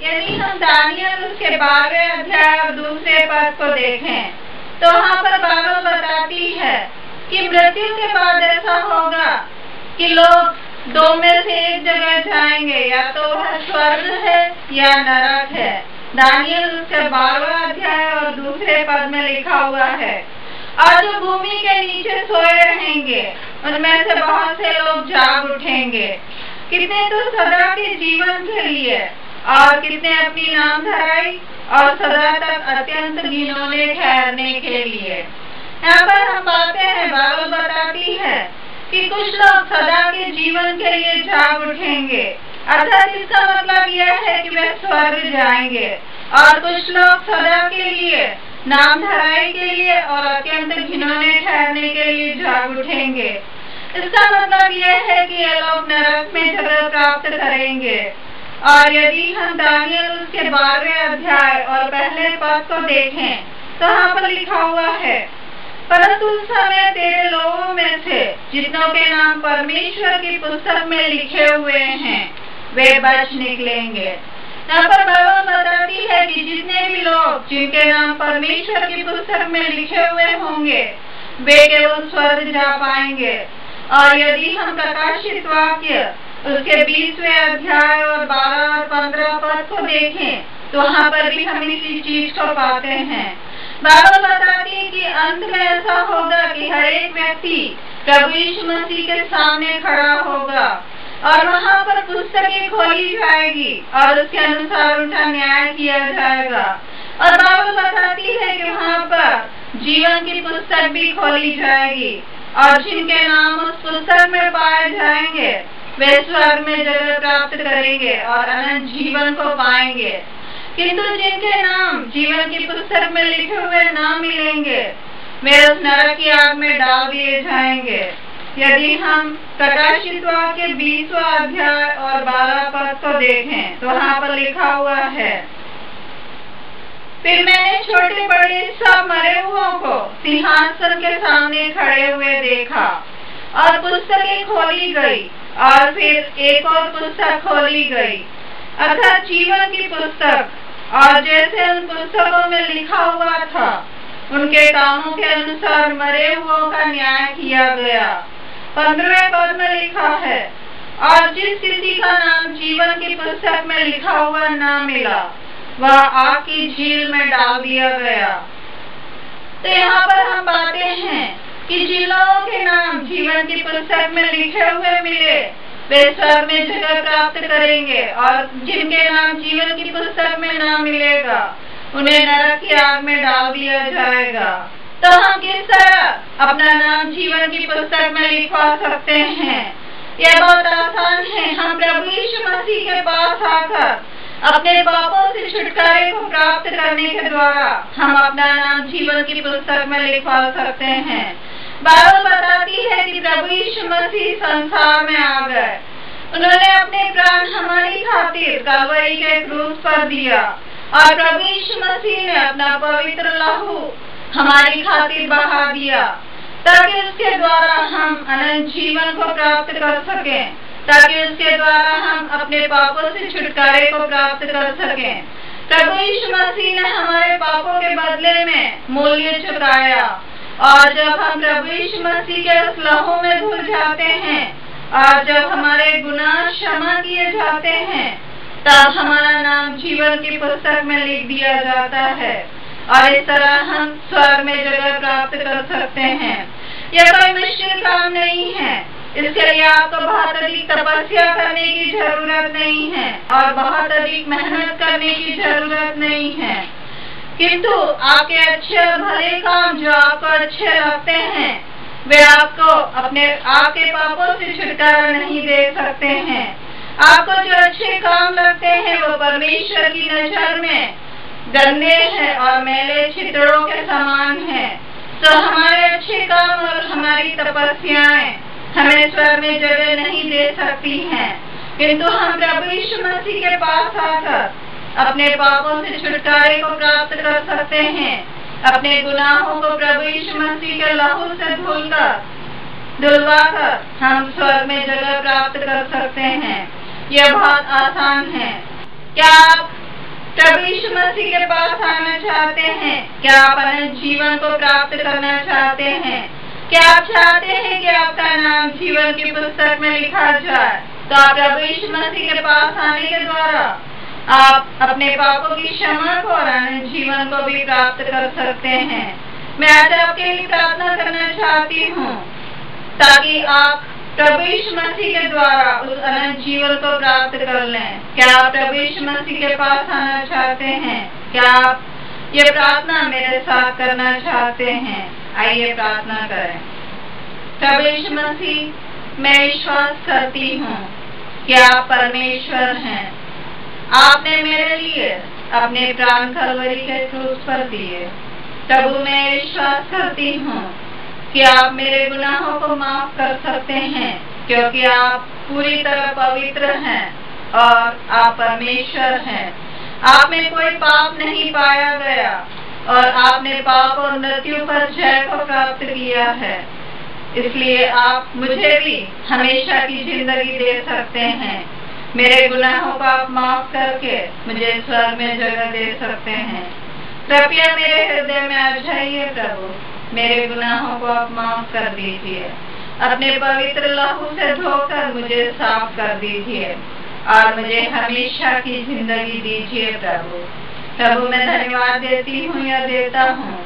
यदि हम दानियल उसके 12वें अध्याय और दूसरे पद को देखें तो वहाँ पर बाइबल बताती है कि मृत्यु के बाद ऐसा होगा कि लोग दो में से एक जगह जाएंगे, या तो वह स्वर्ग है या नरक है। दानियल उसके 12वां अध्याय और दूसरे पद में लिखा हुआ है। और जो भूमि के नीचे सोए रहेंगे उनमें से बहुत से लोग जाग उठेंगे, कितने तो सदा के जीवन के लिए और कितने अपनी नाम धराई और सदा तक अत्यंत घिनौने ठहरने के लिए। यहाँ पर हम पाते हैं बाइबल बताती है कि कुछ लोग सदा के जीवन के लिए जाग उठेंगे, अर्थात इसका मतलब यह है कि वे स्वर्ग जाएंगे। और कुछ लोग सदा के लिए नाम धराई के लिए और अत्यंत घिनौने ठहरने के लिए जाग उठेंगे। इसका मतलब यह है कि ये लोग नरक में जगह प्राप्त करेंगे। और यदि हम दानियल उसके 12वें अध्याय और पहले पद को देखें तो यहाँ पर लिखा हुआ है, परंतु उस समय तेरे लोगों में से जितनों के नाम परमेश्वर की पुस्तक में लिखे हुए हैं वे बच निकलेंगे। यहाँ पर बाइबल बताती है कि जितने भी लोग जिनके नाम परमेश्वर की पुस्तक में लिखे हुए होंगे वे केवल स्वर्ग जा पाएंगे। और यदि हम प्रकाशित वाक्य उसके 20वें अध्याय और 12 और 15 पद को देखें तो वहाँ पर भी हम इसी चीज को पाते हैं। बाइबल बताती है कि अंत में ऐसा होगा कि हर एक व्यक्ति प्रभु यीशु मसीह के सामने खड़ा होगा और वहाँ पर पुस्तकें खोली जाएगी और उसके अनुसार उनका न्याय किया जाएगा। और बाइबल बताती है कि वहाँ पर जीवन की पुस्तक भी खोली जाएगी और जिनके नाम उस पुस्तक में पाए जाएंगे वे स्वर्ग में जगह प्राप्त करेंगे और अनंत जीवन को पाएंगे। किंतु जिनके नाम जीवन की पुस्तक में लिखे हुए ना मिलेंगे वे उस नरक की आग में डाल दिए जाएंगे। यदि हम प्रकाशित वाक्य 20वां अध्याय और 12 पद को देखें तो वहाँ पर लिखा हुआ है, फिर मैंने छोटे बड़े सब मरे हुओं को सिंहासन के सामने खड़े हुए देखा और पुस्तकें खोली गई और फिर एक और पुस्तक खोली गई, अर्थात जीवन की पुस्तक। और जैसे उन पुस्तकों में लिखा हुआ था उनके कामों के अनुसार मरे हुओं का न्याय किया गया। 15वें पद में लिखा है, और जिस किसी का नाम जीवन की पुस्तक में लिखा हुआ ना मिला वह आग की झील में डाल दिया गया। तो यहाँ पर हम पाते हैं कि जिन लोगों के नाम जीवन की पुस्तक में लिखे हुए मिले वे स्वर्ग में जगह प्राप्त करेंगे, और जिनके नाम जीवन की पुस्तक में ना मिलेगा उन्हें नरक की आग में डाल दिया जाएगा। तो हम किस तरह अपना नाम जीवन की पुस्तक में लिखवा सकते हैं? यह बहुत आसान है। हम प्रभु यीशु मसीह के पास आकर अपने पापों से छुटकारे को प्राप्त करने के द्वारा हम अपना नाम जीवन की पुस्तक में लिखवा सकते हैं। बाइबल बताती है कि प्रभु यीशु मसीह संसार में आ गए, उन्होंने अपने प्राण हमारी खातिर कलवरी के क्रूस पर दिया और प्रभु यीशु मसीह ने अपना पवित्र लहू हमारी खातिर बहा दिया ताकि उसके द्वारा हम अनंत जीवन को प्राप्त कर सकें, ताकि उसके द्वारा हम अपने पापों से छुटकारे को प्राप्त कर सकें। प्रभु यीशु मसीह ने हमारे पापों के बदले में मूल्य चुकाया, और जब हम प्रभु यीशु मसीह के उस लहू में धुल जाते हैं और जब हमारे गुनाह क्षमा किए जाते हैं तब हमारा नाम जीवन की पुस्तक में लिख दिया जाता है और इस तरह हम स्वर्ग में जगह प्राप्त कर सकते हैं। यह कोई मुश्किल काम नहीं है, इसके लिए आपको बहुत अधिक तपस्या करने की जरूरत नहीं है और बहुत अधिक मेहनत करने की जरूरत नहीं है। किंतु आपके अच्छे और भले काम जो आपको अच्छे लगते हैं वे आपको आपके पापों से छुटकारा नहीं दे सकते हैं। आपको जो अच्छे काम लगते हैं वो परमेश्वर की नजर में गंदे हैं और मैले चितड़ों के समान हैं। तो हमारे अच्छे काम और हमारी तपस्याएं हमें स्वर्ग में जगह नहीं दे सकती हैं, किंतु हम प्रभु यीशु मसीह के पास आकर अपने पापों से छुटकारे को प्राप्त कर सकते हैं। अपने गुनाहों को प्रभु यीशु मसीह के लहू से धुलवाकर हम स्वर्ग में जगह प्राप्त कर सकते हैं। यह बहुत आसान है। क्या आप प्रभु यीशु मसीह के पास आना चाहते हैं? क्या आप अनंत जीवन को प्राप्त करना चाहते हैं? क्या आप चाहते हैं कि आपका नाम जीवन की पुस्तक में लिखा जाए? तो आप प्रभु यीशु मसीह के पास आने के द्वारा आप अपने पापों की क्षमा को और अनंत जीवन को भी प्राप्त कर सकते हैं। मैं आज आपके लिए प्रार्थना करना चाहती हूँ ताकि आप प्रभु यीशु मसीह के द्वारा उस अनंत जीवन को प्राप्त कर लें। क्या आप प्रभु यीशु मसीह के पास आना चाहते हैं? क्या आप ये प्रार्थना मेरे साथ करना चाहते हैं? आइए प्रार्थना करें। प्रभु यीशु मसीह, मैं विश्वास करती हूँ कि आप परमेश्वर हैं। आपने मेरे लिए अपने प्राण कलवरी के क्रूस पर दिए। प्रभु, मैं विश्वास करती हूँ कि आप मेरे गुनाहों को माफ कर सकते हैं, क्योंकि आप पूरी तरह पवित्र हैं और आप परमेश्वर हैं। आप में कोई पाप नहीं पाया गया और आपने पाप और मृत्यु पर जय को प्राप्त किया है। इसलिए आप मुझे भी हमेशा की जिंदगी दे सकते हैं। मेरे गुनाहों को आप माफ करके मुझे स्वर्ग में जगह दे सकते हैं। कृपया मेरे हृदय में आ जाइए प्रभु, मेरे गुनाहों को आप माफ कर दीजिए। अपने पवित्र लहू से धोकर मुझे साफ कर दीजिए और मुझे हमेशा की जिंदगी दीजिए प्रभु। प्रभु, मैं धन्यवाद देती हूँ या देता हूँ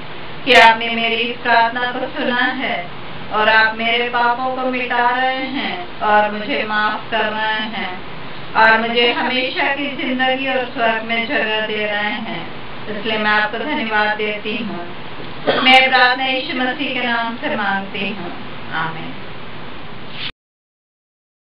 कि आपने मेरी इस प्रार्थना को सुना है और आप मेरे पापों को मिटा रहे हैं और मुझे माफ कर रहे हैं और मुझे हमेशा की जिंदगी और स्वर्ग में जगह दे रहे हैं। इसलिए मैं आपको धन्यवाद देती हूँ। मैं प्रार्थना यीशु मसीह के नाम से मांगती हूँ। आमीन।